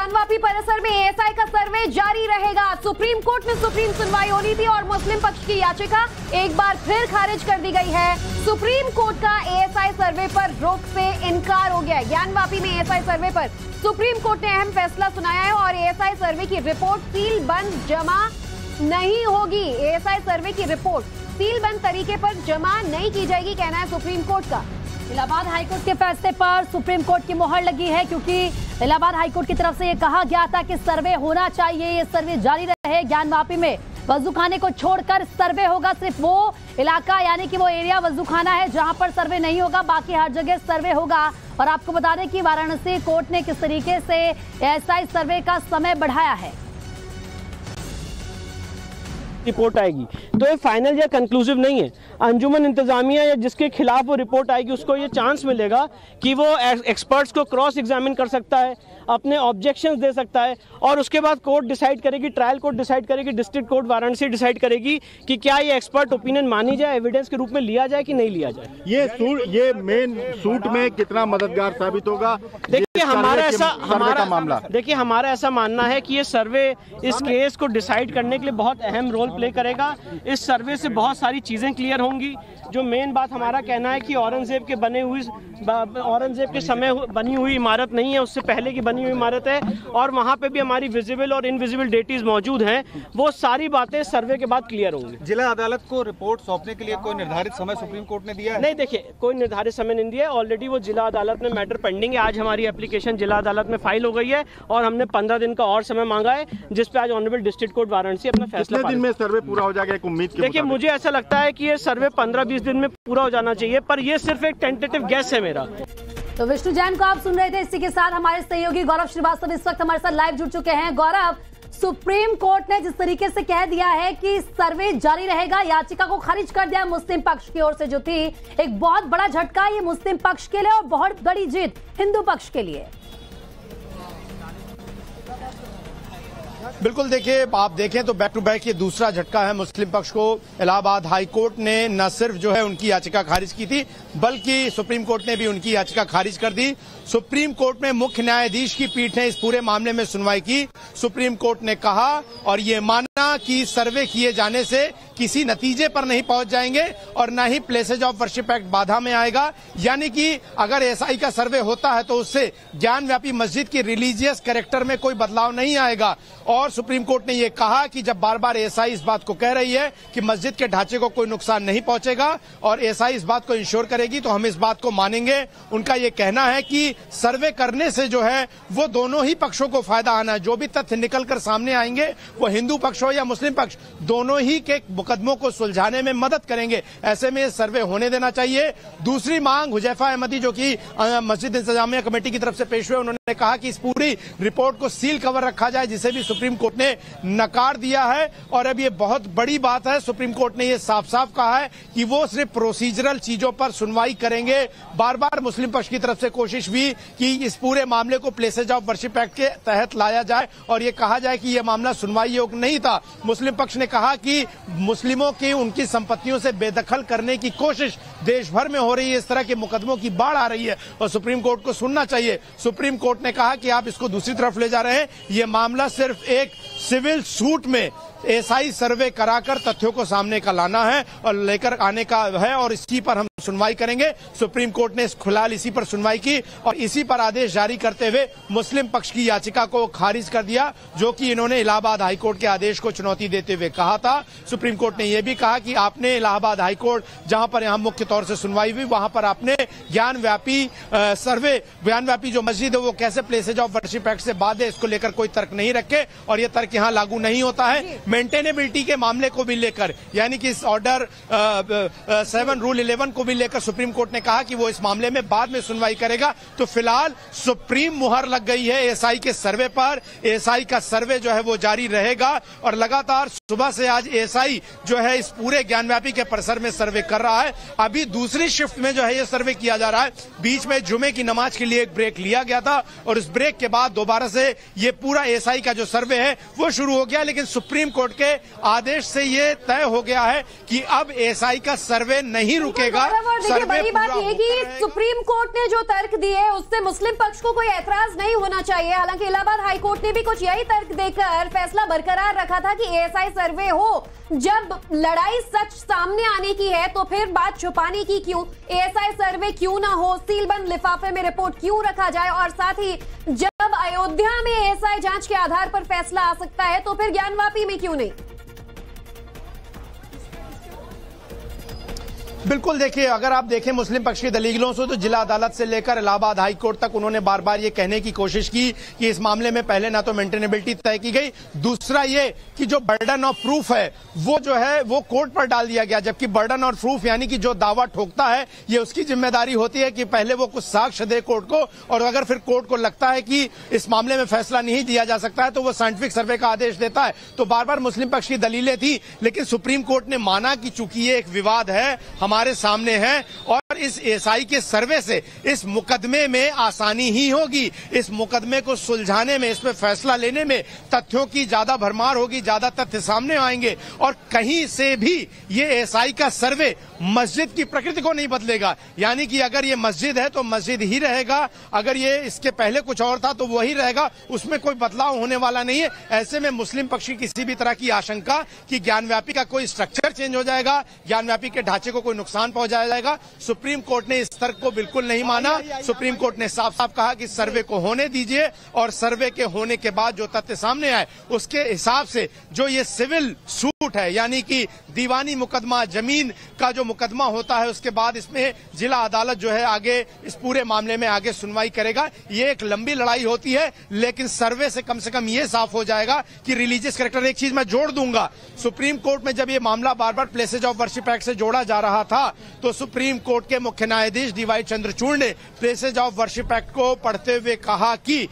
ज्ञानवापी परिसर में एएसआई का सर्वे जारी रहेगा। सुप्रीम कोर्ट में सुप्रीम सुनवाई होनी थी और मुस्लिम पक्ष की याचिका एक बार फिर खारिज कर दी गई है। सुप्रीम कोर्ट का एएसआई सर्वे पर रोक से इनकार हो गया है। ज्ञानवापी में एएसआई सर्वे पर सुप्रीम कोर्ट ने अहम फैसला सुनाया है और एएसआई सर्वे की रिपोर्ट सील बंद जमा नहीं होगी। एएसआई सर्वे की रिपोर्ट सील बंद तरीके पर जमा नहीं की जाएगी, कहना है सुप्रीम कोर्ट का। इलाहाबाद हाईकोर्ट के फैसले पर सुप्रीम कोर्ट की मोहर लगी है, क्योंकि इलाहाबाद हाईकोर्ट की तरफ से ये कहा गया था कि सर्वे होना चाहिए, ये सर्वे जारी रहे। ज्ञानवापी में वजूखाने को छोड़कर सर्वे होगा, सिर्फ वो इलाका यानी कि वो एरिया वजूखाना है जहां पर सर्वे नहीं होगा, बाकी हर जगह सर्वे होगा। और आपको बता दें कि वाराणसी कोर्ट ने किस तरीके से एएसआई सर्वे का समय बढ़ाया है। रिपोर्ट आएगी तो ये फाइनल या कंक्लूसिव नहीं है। अंजुमन इंतजामिया या जिसके खिलाफ वो रिपोर्ट आएगी उसको ये चांस मिलेगा कि वो एक्सपर्ट्स को क्रॉस एग्जामिन कर सकता है, अपने ऑब्जेक्शंस दे सकता है और उसके बाद कोर्ट डिसाइड करेगी, ट्रायल कोर्ट डिसाइड करेगी, डिस्ट्रिक्ट कोर्ट वाराणसी डिसाइड करेगी कि क्या ये एक्सपर्ट ओपिनियन मानी जाए, एविडेंस के रूप में लिया जाए कि नहीं लिया जाए। ये मेन सूट में कितना मददगार साबित होगा? देखिए हमारा ऐसा मानना है कि ये सर्वे इस केस को डिसाइड करने के लिए बहुत अहम रोल प्ले करेगा। इस सर्वे से बहुत सारी चीजें क्लियर होंगी। जो मेन बात हमारा कहना है कि औरंगजेब के समय बनी हुई इमारत नहीं है, उससे पहले की बनी हुई इमारत है और वहाँ पे भी हमारी विजिबल और इनविजिबल डेटीज मौजूद हैं। वो सारी बातें सर्वे के बाद क्लियर होंगी। जिला अदालत को रिपोर्ट सौंपने के लिए कोई निर्धारित समय सुप्रीम कोर्ट ने दिया है? नहीं, देखिए कोई निर्धारित समय नहीं दिया है। ऑलरेडी वो जिला अदालत में मैटर पेंडिंग है। आज हमारी एप्लीकेशन जिला अदालत में फाइल हो गई है और हमने 15 दिन का और समय मांगा है, जिसपे आज ऑनरेबल डिस्ट्रिक्ट कोर्ट वाराणसी अपना फैसला। कितने दिन में सर्वे पूरा हो जाएगा एक उम्मीद के? देखिए मुझे ऐसा लगता है कि ये सर्वे 15-20 दिन में पूरा हो जाना चाहिए, पर ये सिर्फ एक टेंटेटिव गेस है मेरा। तो विष्णु जैन को आप सुन रहे थे। इसी के साथ हमारे सहयोगी गौरव श्रीवास्तव इस वक्त हमारे साथ लाइव जुड़ चुके हैं। गौरव, सुप्रीम कोर्ट ने जिस तरीके से कह दिया है कि सर्वे जारी रहेगा, याचिका को खारिज कर दिया मुस्लिम पक्ष की ओर से, जो थी एक बहुत बड़ा झटका ये मुस्लिम पक्ष के लिए और बहुत बड़ी जीत हिंदू पक्ष के लिए। बिल्कुल, देखिए आप देखें तो बैक टू बैक ये दूसरा झटका है मुस्लिम पक्ष को। इलाहाबाद हाई कोर्ट ने न सिर्फ जो है उनकी याचिका खारिज की थी, बल्कि सुप्रीम कोर्ट ने भी उनकी याचिका खारिज कर दी। सुप्रीम कोर्ट में मुख्य न्यायाधीश की पीठ ने इस पूरे मामले में सुनवाई की। सुप्रीम कोर्ट ने कहा और ये माना कि सर्वे किए जाने से किसी नतीजे पर नहीं पहुंच जाएंगे और न ही प्लेसेज ऑफ वर्शिप एक्ट बाधा में आएगा। यानी कि अगर एएसआई का सर्वे होता है तो उससे ज्ञानव्यापी मस्जिद की रिलीजियस कैरेक्टर में कोई बदलाव नहीं आएगा। और सुप्रीम कोर्ट ने यह कहा कि जब बार बार एएसआई इस बात को कह रही है कि मस्जिद के ढांचे को कोई नुकसान नहीं पहुंचेगा और एएसआई इस बात को इंश्योर करेगी, तो हम इस बात को मानेंगे। उनका यह कहना है कि सर्वे करने से जो है वो दोनों ही पक्षों को फायदा आना है। जो भी तथ्य निकलकर सामने आएंगे वो हिंदू पक्ष हो या मुस्लिम पक्ष, दोनों ही के मुकदमों को सुलझाने में मदद करेंगे। ऐसे में सर्वे होने देना चाहिए। दूसरी मांग हुजैफा अहमदी जो कि मस्जिद इंतजामिया कमेटी की तरफ से पेश हुए, उन्होंने कहा कि इस पूरी रिपोर्ट को सील कवर रखा जाए, जिसे भी सुप्रीम कोर्ट ने नकार दिया है। और अब ये बहुत बड़ी बात है, सुप्रीम कोर्ट ने ये साफ साफ कहा है कि वो सिर्फ प्रोसीजरल चीजों पर सुनवाई करेंगे। बार बार मुस्लिम पक्ष की तरफ से कोशिश हुई कि इस पूरे मामले को प्लेसेज ऑफ वर्शिप एक्ट के तहत लाया जाए और ये कहा जाए कि यह मामला सुनवाई योग्य नहीं था। मुस्लिम पक्ष ने कहा कि मुस्लिमों की उनकी संपत्तियों से बेदखल करने की कोशिश देश भर में हो रही है, इस तरह के मुकदमों की बाढ़ आ रही है और सुप्रीम कोर्ट को सुनना चाहिए। सुप्रीम कोर्ट ने कहा कि आप इसको दूसरी तरफ ले जा रहे हैं, यह मामला सिर्फ एक सिविल सूट में एएसआई सर्वे कराकर तथ्यों को सामने का लाना है और लेकर आने का है और इसी पर हम सुनवाई करेंगे। सुप्रीम कोर्ट ने फिलहाल इसी पर सुनवाई की और इसी पर आदेश जारी करते हुए मुस्लिम पक्ष की याचिका को खारिज कर दिया, जो कि इन्होंने इलाहाबाद हाईकोर्ट के आदेश को चुनौती देते हुए कहा था। सुप्रीम कोर्ट ने यह भी कहा कि आपने इलाहाबाद हाईकोर्ट, जहां पर यहां मुख्य तौर से सुनवाई हुई, वहां पर आपने ज्ञानव्यापी सर्वे, ज्ञानव्यापी जो मस्जिद है वो कैसे प्लेसेज ऑफ वर्शिप एक्ट से बाद है, इसको लेकर कोई तर्क नहीं रखे और यह तर्क यहां लागू नहीं होता है। मेंटेनेबिलिटी के मामले को भी लेकर, यानी कि इस ऑर्डर 7 रूल 11 को भी लेकर सुप्रीम कोर्ट ने कहा कि वो इस मामले में बाद में सुनवाई करेगा। तो फिलहाल सुप्रीम मुहर लग गई है एएसआई के सर्वे पर। एएसआई का सर्वे जो है वो जारी रहेगा और लगातार सुबह से आज एएसआई जो है इस पूरे ज्ञानव्यापी के परिसर में सर्वे कर रहा है। अभी अभी दूसरी शिफ्ट में जो है ये सर्वे किया जा रहा है। बीच में जुमे की नमाज के लिए एक ब्रेक लिया गया था और इस ब्रेक के बाद दोबारा से ये पूरा एएसआई का जो सर्वे है वो शुरू हो गया, लेकिन सुप्रीम कोर्ट के आदेश से ये तय हो गया है कि अब एएसआई का सर्वे नहीं रुकेगा। देखिए बड़ी बात यह कि सुप्रीम कोर्ट ने जो तर्क दिए उससे मुस्लिम पक्ष को कोई ऐतराज नहीं होना चाहिए। हालांकि इलाहाबाद हाईकोर्ट ने भी कुछ यही तर्क देकर फैसला बरकरार रखा था कि एएसआई सर्वे हो। जब लड़ाई सच सामने आने की है तो फिर बात छुपाने की क्यों? एएसआई सर्वे क्यों ना हो, सीलबंद लिफाफे में रिपोर्ट क्यों रखा जाए, और साथ ही जब अयोध्या में एएसआई जांच के आधार पर फैसला आ सकता है तो फिर ज्ञानवापी में क्यों नहीं? बिल्कुल, देखिए अगर आप देखें मुस्लिम पक्ष की दलीलों से तो जिला अदालत से लेकर इलाहाबाद हाई कोर्ट तक उन्होंने बार बार ये कहने की कोशिश की कि इस मामले में पहले ना तो मेंटेनेबिलिटी तय की गई, दूसरा ये कि जो बर्डन ऑफ प्रूफ है वो जो है वो कोर्ट पर डाल दिया गया, जबकि बर्डन ऑफ प्रूफ यानी कि जो दावा ठोकता है ये उसकी जिम्मेदारी होती है कि पहले वो कुछ साक्ष्य दे कोर्ट को, और अगर फिर कोर्ट को लगता है कि इस मामले में फैसला नहीं दिया जा सकता है तो वो साइंटिफिक सर्वे का आदेश देता है। तो बार बार मुस्लिम पक्ष की दलीलें थी, लेकिन सुप्रीम कोर्ट ने माना कि चूंकि ये एक विवाद है हमारे सामने है और इस एएसआई के सर्वे से इस मुकदमे में आसानी ही होगी, इस मुकदमे को सुलझाने में, इस पे फैसला लेने में तथ्यों की ज्यादा भरमार होगी, ज्यादा तथ्य सामने आएंगे और कहीं से भी ये एएसआई का सर्वे मस्जिद की प्रकृति को नहीं बदलेगा। यानी कि अगर ये मस्जिद है तो मस्जिद ही रहेगा, अगर ये इसके पहले कुछ और था तो वही रहेगा, उसमें कोई बदलाव होने वाला नहीं है। ऐसे में मुस्लिम पक्ष की किसी भी तरह की आशंका कि ज्ञानव्यापी का कोई स्ट्रक्चर चेंज हो जाएगा, ज्ञानव्यापी के ढांचे को कोई नुकसान पहुंचाया जाएगा, सुप्रीम कोर्ट ने इस तर्क को बिल्कुल नहीं माना। सुप्रीम कोर्ट ने साफ साफ कहा कि सर्वे को होने दीजिए और सर्वे के होने के बाद जो तथ्य सामने आए उसके हिसाब से जो ये सिविल सूट है यानी कि दीवानी मुकदमा, जमीन का जो मुकदमा होता है, उसके बाद इसमें जिला अदालत जो है आगे इस पूरे मामले में आगे सुनवाई करेगा। ये एक लंबी लड़ाई होती है, लेकिन सर्वे से कम ये साफ हो जाएगा कि रिलीजियस कैरेक्टर। एक चीज मैं जोड़ दूंगा, सुप्रीम कोर्ट में जब ये मामला बार बार प्लेसेज ऑफ वर्शिप एक्ट से जोड़ा जा रहा था तो सुप्रीम कोर्ट के मुख्य न्यायाधीश डीवाई चंद्रचूड़ ने प्लेसेज ऑफ वर्शिप एक्ट को पढ़ते हुए कहा कि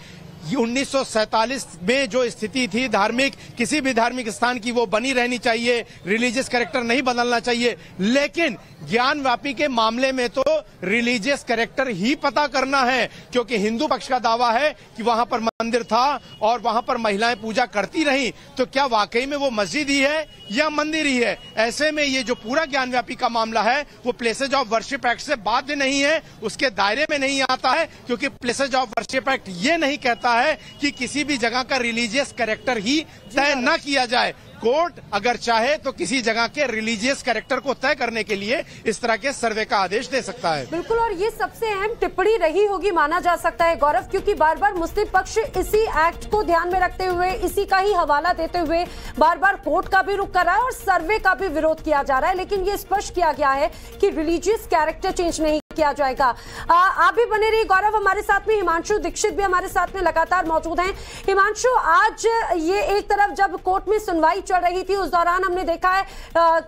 1947 में जो स्थिति थी धार्मिक, किसी भी धार्मिक स्थान की, वो बनी रहनी चाहिए, रिलीजियस कैरेक्टर नहीं बदलना चाहिए, लेकिन ज्ञानव्यापी के मामले में तो रिलीजियस कैरेक्टर ही पता करना है, क्योंकि हिंदू पक्ष का दावा है कि वहां पर मंदिर था और वहां पर महिलाएं पूजा करती रहीं, तो क्या वाकई में वो मस्जिद ही है या मंदिर ही है? ऐसे में ये जो पूरा ज्ञानव्यापी का मामला है वो प्लेसेज ऑफ वर्शिप एक्ट से बाध्य नहीं है, उसके दायरे में नहीं आता है, क्योंकि प्लेसेज ऑफ वर्शिप एक्ट ये नहीं कहता है कि किसी भी जगह का रिलीजियस कैरेक्टर ही तय न किया जाए। कोर्ट अगर चाहे तो किसी जगह के रिलीजियस कैरेक्टर को तय करने के लिए इस तरह के सर्वे का आदेश दे सकता है। बिल्कुल, और ये सबसे अहम टिप्पणी रही होगी माना जा सकता है गौरव, क्योंकि बार बार मुस्लिम पक्ष इसी एक्ट को ध्यान में रखते हुए, इसी का ही हवाला देते हुए बार बार कोर्ट का भी रुख कर रहा है और सर्वे का भी विरोध किया जा रहा है, लेकिन ये स्पष्ट किया गया है कि रिलीजियस कैरेक्टर चेंज नहीं किया जाएगा। आप भी बने रहिए गौरव, हमारे साथ में हिमांशु दीक्षित भी हमारे साथ में लगातार मौजूद हैं। हिमांशु, आज ये एक तरफ जब कोर्ट में सुनवाई चल रही थी उस दौरान हमने देखा है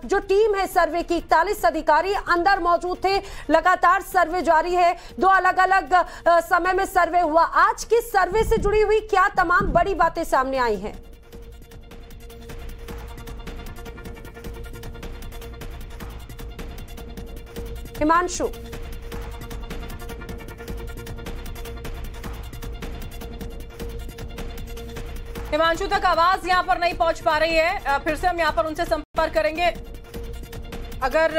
जो टीम है सर्वे की 41 अधिकारी अंदर मौजूद थे, लगातार सर्वे जारी है, 2 अलग अलग समय में सर्वे हुआ। आज की सर्वे से जुड़ी हुई क्या तमाम बड़ी बातें सामने आई हैं? हिमांशु, हिमांशु तक आवाज यहां पर नहीं पहुंच पा रही है, फिर से हम यहां पर उनसे संपर्क करेंगे। अगर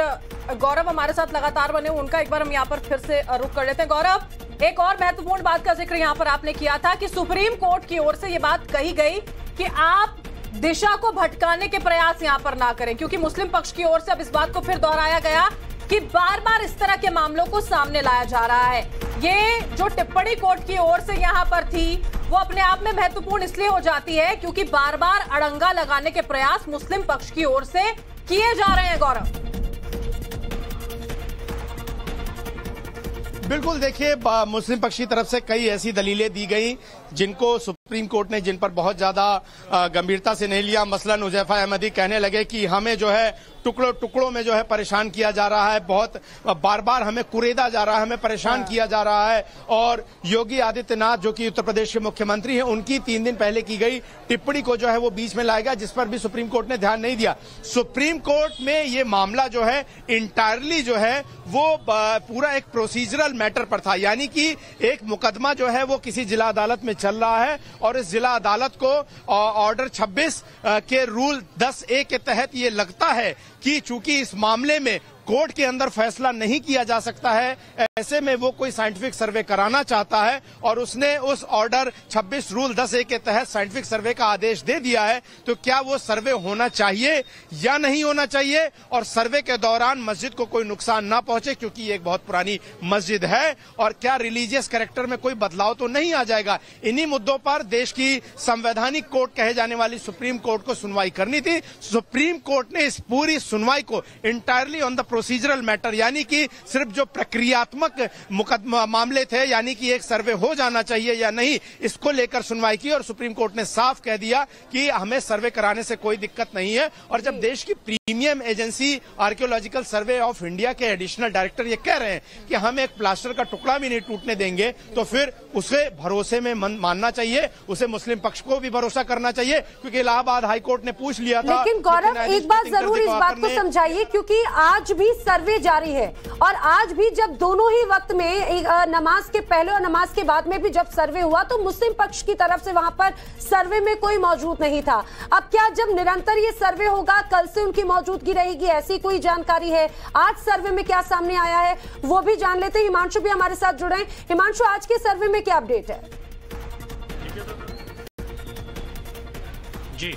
गौरव हमारे साथ लगातार बने उनका एक बार हम यहां पर फिर से रुख कर लेते हैं। गौरव, एक और महत्वपूर्ण बात का जिक्र यहां पर आपने किया था कि सुप्रीम कोर्ट की ओर से यह बात कही गई कि आप दिशा को भटकाने के प्रयास यहां पर ना करें, क्योंकि मुस्लिम पक्ष की ओर से अब इस बात को फिर दोहराया गया कि बार बार इस तरह के मामलों को सामने लाया जा रहा है। ये जो टिप्पणी कोर्ट की ओर से यहां पर थी वो अपने आप में महत्वपूर्ण इसलिए हो जाती है क्योंकि बार बार अड़ंगा लगाने के प्रयास मुस्लिम पक्ष की ओर से किए जा रहे हैं। गौरव, बिल्कुल, देखिए मुस्लिम पक्ष की तरफ से कई ऐसी दलीलें दी गई जिनको सुप्रीम कोर्ट ने जिन पर बहुत ज्यादा गंभीरता से नहीं लिया। मसलन हुज़ैफा अहमदी कहने लगे कि हमें जो है टुकड़ों टुकड़ों में जो है परेशान किया जा रहा है, बहुत बार बार हमें कुरेदा जा रहा है, हमें परेशान किया जा रहा है। और योगी आदित्यनाथ जो कि उत्तर प्रदेश के मुख्यमंत्री हैं, उनकी 3 दिन पहले की गई टिप्पणी को जो है वो बीच में लाएगा, जिस पर भी सुप्रीम कोर्ट ने ध्यान नहीं दिया। सुप्रीम कोर्ट में ये मामला जो है इंटायरली जो है वो पूरा एक प्रोसीजरल मैटर पर था, यानी कि एक मुकदमा जो है वो किसी जिला अदालत में चल रहा है और इस जिला अदालत को ऑर्डर 26 के रूल 10A के तहत ये लगता है कि चूंकि इस मामले में कोर्ट के अंदर फैसला नहीं किया जा सकता है, ऐसे में वो कोई साइंटिफिक सर्वे कराना चाहता है और उसने उस ऑर्डर 26 रूल 10A के तहत साइंटिफिक सर्वे का आदेश दे दिया है। तो क्या वो सर्वे होना चाहिए या नहीं होना चाहिए, और सर्वे के दौरान मस्जिद को कोई नुकसान ना पहुंचे, क्योंकि ये एक बहुत पुरानी मस्जिद है, और क्या रिलीजियस कैरेक्टर में कोई बदलाव तो नहीं आ जाएगा। इन्हीं मुद्दों पर देश की संवैधानिक कोर्ट कहे जाने वाली सुप्रीम कोर्ट को सुनवाई करनी थी। सुप्रीम कोर्ट ने इस पूरी सुनवाई को entirely on the procedural matter, यानी कि सिर्फ जो प्रक्रियात्मक मुकदमा मामले थे, यानी कि एक सर्वे हो जाना चाहिए या नहीं, इसको लेकर सुनवाई की। और सुप्रीम कोर्ट ने साफ कह दिया कि हमें सर्वे कराने से कोई दिक्कत नहीं है। और जब देश की premium agency archaeological survey of India के एडिशनल डायरेक्टर ये कह रहे हैं कि हम एक प्लास्टर का टुकड़ा भी नहीं टूटने देंगे, तो फिर उसे भरोसे में मानना चाहिए, उसे मुस्लिम पक्ष को भी भरोसा करना चाहिए, क्योंकि इलाहाबाद हाईकोर्ट ने पूछ लिया था। लेकिन गौरव, एक बात जरूर इस बात को समझाइए, क्योंकि आज भी सर्वे जारी है और आज भी जब दोनों ही वक्त में नमाज के पहले और नमाज के बाद में भी जब सर्वे हुआ तो मुस्लिम पक्ष की तरफ से वहां पर सर्वे में कोई मौजूद नहीं था। अब क्या जब निरंतर ये सर्वे होगा, कल से उनकी मौजूदगी रहेगी, ऐसी कोई जानकारी है? आज सर्वे में क्या सामने आया है वो भी जान लेते हैं। हिमांशु भी हमारे साथ जुड़े हैं। हिमांशु, आज के सर्वे में क्या अपडेट है? जी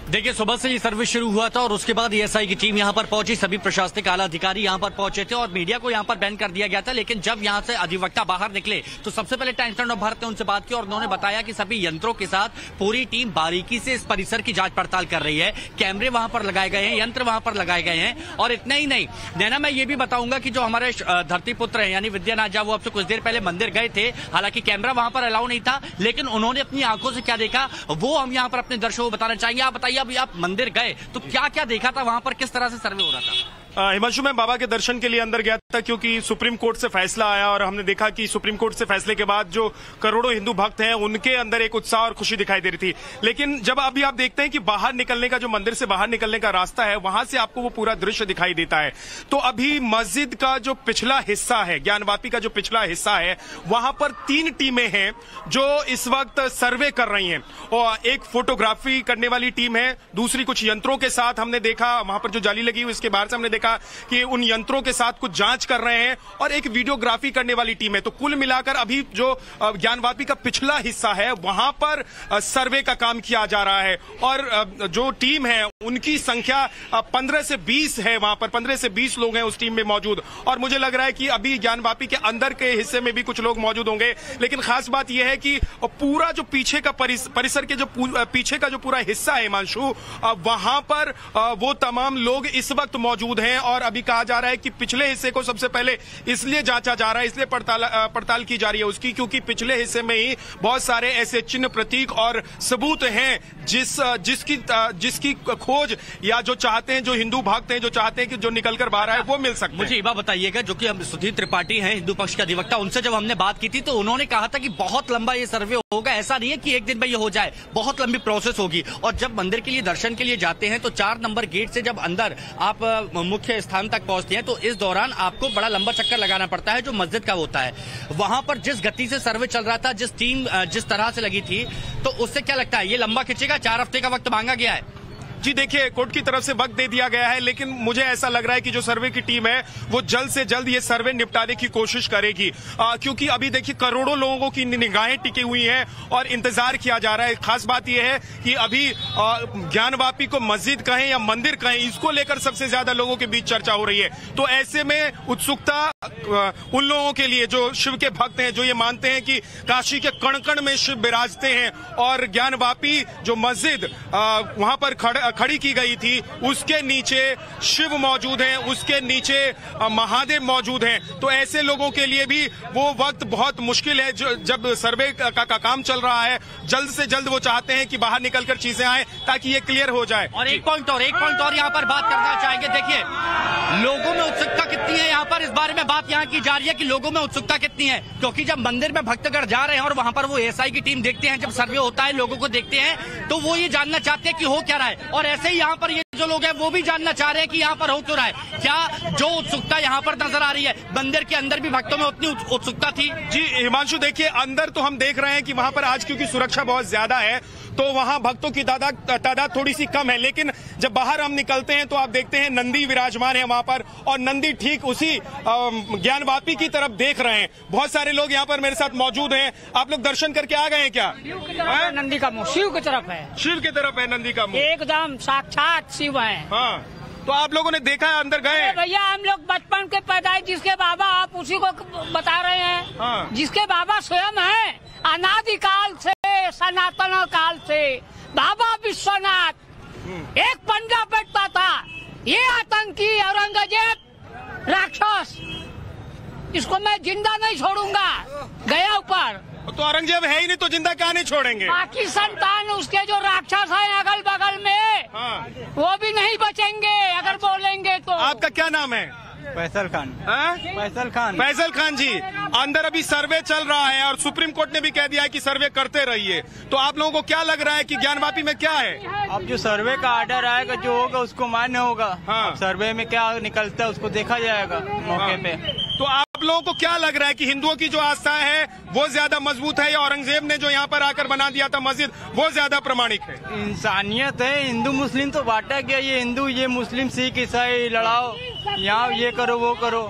देखिए, सुबह से ये सर्वे शुरू हुआ था और उसके बाद एएसआई की टीम यहां पर पहुंची, सभी प्रशासनिक आला अधिकारी यहां पर पहुंचे थे और मीडिया को यहां पर बैन कर दिया गया था। लेकिन जब यहां से अधिवक्ता बाहर निकले तो सबसे पहले टाइम्स ऑफ भारत ने उनसे बात की और उन्होंने बताया कि सभी यंत्रों के साथ पूरी टीम बारीकी से इस परिसर की जांच पड़ताल कर रही है। कैमरे वहां पर लगाए गए हैं, यंत्र वहां पर लगाए गए हैं। और इतना ही नहीं, नैना, मैं ये भी बताऊंगा कि जो हमारे धरती पुत्र हैं यानी विद्यानाथ झा, वो अब से कुछ देर पहले मंदिर गए थे। हालांकि कैमरा वहां पर अलाउ नहीं था, लेकिन उन्होंने अपनी आंखों से क्या देखा वो हम यहां पर अपने दर्शकों को बताना चाहेंगे। आप बताइए, अभी आप मंदिर गए तो क्या क्या देखा था वहां पर, किस तरह से सर्वे हो रहा था? हिमांशु, मैं बाबा के दर्शन के लिए अंदर गया था क्योंकि सुप्रीम कोर्ट से फैसला आया और हमने देखा कि सुप्रीम कोर्ट से फैसले के बाद जो करोड़ों हिंदू भक्त हैं उनके अंदर एक उत्साह और खुशी दिखाई दे रही थी। लेकिन जब अभी आप देखते हैं कि बाहर निकलने का, जो मंदिर से बाहर निकलने का रास्ता है, वहां से आपको वो पूरा दृश्य दिखाई देता है। तो अभी मस्जिद का जो पिछला हिस्सा है, ज्ञानवापी का जो पिछला हिस्सा है, वहां पर 3 टीमें हैं जो इस वक्त सर्वे कर रही हैं। और एक फोटोग्राफी करने वाली टीम है, दूसरी कुछ यंत्रों के साथ हमने देखा, वहां पर जो जाली लगी हुई उसके बाहर से हमने देखा कि उन यंत्रों के साथ कुछ जांच कर रहे हैं, और एक वीडियोग्राफी करने वाली टीम है। तो कुल मिलाकर अभी जो ज्ञानवापी का पिछला हिस्सा है वहां पर सर्वे का काम किया जा रहा है। और जो टीम है उनकी संख्या 15 से 20 है, वहां पर 15 से 20 लोग हैं उस टीम में मौजूद। और मुझे लग रहा है कि अभी ज्ञानवापी के अंदर के हिस्से में भी कुछ लोग मौजूद होंगे। लेकिन खास बात यह है कि पूरा जो पीछे का परिसर के जो पीछे का जो पूरा हिस्सा है हिमांशु, वहां पर वो तमाम लोग इस वक्त मौजूद हैं। और अभी कहा जा रहा है कि पिछले हिस्से को सबसे पहले इसलिए जांचा जा रहा है, इसलिए पड़ताल की जा रही है उसकी, क्योंकि पिछले हिस्से में ही बहुत सारे ऐसे चिन्ह, प्रतीक और सबूत हैं जिसकी खोज या जो चाहते हैं, जो हिंदू भक्त हैं, जो चाहते हैं कि जो निकलकर बाहर आए वो मिल सकते हैं। मुझे ये बात बताइएगा, जो कि हम सुधीर त्रिपाठी हैं हिंदू पक्ष के अधिवक्ता, उनसे जब हमने बात की थी तो उन्होंने कहा था कि बहुत लंबा ये सर्वे होगा, ऐसा नहीं है कि एक दिन में ये हो जाए, बहुत लंबी प्रोसेस होगी। और जब मंदिर के लिए दर्शन के लिए जाते हैं तो 4 नंबर गेट से जब अंदर आप मुख्य स्थान तक पहुंचते हैं तो इस दौरान आपको बड़ा लंबा चक्कर लगाना पड़ता है जो मस्जिद का होता है। वहां पर जिस गति से सर्वे चल रहा था, जिस टीम जिस तरह से लगी थी, तो उससे क्या लगता है ये लंबा खिंचेगा? 4 हफ्ते का वक्त मांगा गया है। जी देखिए, कोर्ट की तरफ से वक्त दे दिया गया है, लेकिन मुझे ऐसा लग रहा है कि जो सर्वे की टीम है वो जल्द से जल्द ये सर्वे निपटाने की कोशिश करेगी, क्योंकि अभी देखिए करोड़ों लोगों की निगाहें टिकी हुई हैं और इंतजार किया जा रहा है। खास बात यह है कि अभी ज्ञानवापी को मस्जिद कहें या मंदिर कहें, इसको लेकर सबसे ज्यादा लोगों के बीच चर्चा हो रही है। तो ऐसे में उत्सुकता उन लोगों के लिए जो शिव के भक्त हैं, जो ये मानते हैं कि काशी के कण कण में शिव विराजते हैं और ज्ञानवापी जो मस्जिद वहां पर खड़ी की गई थी उसके नीचे शिव मौजूद हैं, उसके नीचे महादेव मौजूद हैं। तो ऐसे लोगों के लिए भी वो वक्त बहुत मुश्किल है जब सर्वे का काम चल रहा है। जल्द से जल्द वो चाहते हैं कि बाहर निकलकर चीजें आए ताकि ये क्लियर हो जाए। और एक पॉइंट और यहाँ पर बात करना चाहेंगे। देखिए लोगों में उत्सुकता कितनी है, यहाँ पर इस बारे में बात यहाँ की जा रही है कि लोगों में उत्सुकता कितनी है, क्योंकि जब मंदिर में भक्तगण जा रहे हैं और वहाँ पर वो एएसआई की टीम देखते हैं, जब सर्वे होता है लोगों को देखते हैं तो वो ये जानना चाहते हैं कि हो क्या रहा है। और ऐसे ही यहाँ पर ये जो लोग हैं वो भी जानना चाह रहे हैं कि यहाँ पर हो क्यों रहा है। क्या जो उत्सुकता यहाँ पर नजर आ रही है, मंदिर के अंदर भी भक्तों में उतनी उत्सुकता थी? जी हिमांशु, देखिए अंदर तो हम देख रहे हैं कि वहाँ पर आज क्योंकि सुरक्षा बहुत ज्यादा है तो वहाँ भक्तों की तादाद थोड़ी सी कम है, लेकिन जब बाहर हम निकलते हैं तो आप देखते हैं नंदी विराजमान है वहाँ पर, और नंदी ठीक उसी ज्ञानवापी की तरफ देख रहे हैं। बहुत सारे लोग यहाँ पर मेरे साथ मौजूद हैं। आप लोग दर्शन करके आ गए हैं क्या? नंदी का मुंह शिव की तरफ है, शिव की तरफ है नंदी का मुंह, एकदम साक्षात शिव है। हाँ, तो आप लोगों ने देखा है, अंदर गए? भैया हम लोग बचपन के पैदाइश जिसके बाबा आप उसी को बता रहे हैं। हाँ। जिसके बाबा स्वयं है, अनादिकाल से सनातन काल से बाबा विश्वनाथ एक पंडा बैठता था। ये आतंकी औरंगजेब राक्षस, इसको मैं जिंदा नहीं छोड़ूंगा, गया ऊपर। तो औरंगजेब है ही नहीं तो जिंदा कहाँ नहीं छोड़ेंगे? बाकी संतान उसके जो राक्षस हैं अगल बगल में, हाँ। वो भी नहीं बचेंगे अगर बोलेंगे तो। आपका क्या नाम है? फैसल खान। फैसल खान जी, अंदर अभी सर्वे चल रहा है और सुप्रीम कोर्ट ने भी कह दिया है कि सर्वे करते रहिए, तो आप लोगों को क्या लग रहा है कि ज्ञानवापी में क्या है? अब जो सर्वे का आर्डर आएगा जो होगा उसको मान्य होगा। हाँ। सर्वे में क्या निकलता है उसको देखा जाएगा मौके पे। तो आप लोगों को क्या लग रहा है कि हिंदुओं की जो आस्था है वो ज्यादा मजबूत है या औरंगजेब ने जो यहाँ पर आकर बना दिया था मस्जिद वो ज्यादा प्रमाणिक है? इंसानियत है, हिंदू मुस्लिम तो बांटा गया, ये हिंदू ये मुस्लिम सिख ईसाई लड़ाओ, यहाँ ये करो वो करो।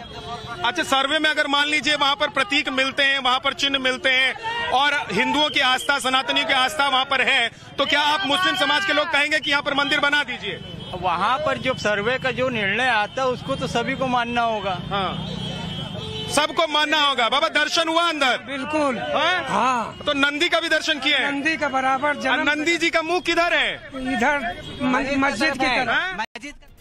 अच्छा, सर्वे में अगर मान लीजिए वहाँ पर प्रतीक मिलते हैं, वहाँ पर चिन्ह मिलते हैं और हिंदुओं की आस्था सनातनियों की आस्था वहाँ पर है, तो क्या आप मुस्लिम समाज के लोग कहेंगे कि यहाँ पर मंदिर बना दीजिए? वहाँ पर जो सर्वे का जो निर्णय आता है उसको तो सभी को मानना होगा। हाँ, सबको मानना होगा। बाबा दर्शन हुआ अंदर? बिल्कुल। हाँ। तो नंदी का भी दर्शन किया है? नंदी का बराबर। नंदी जी का मुंह किधर है? इधर मस्जिद की तरफ।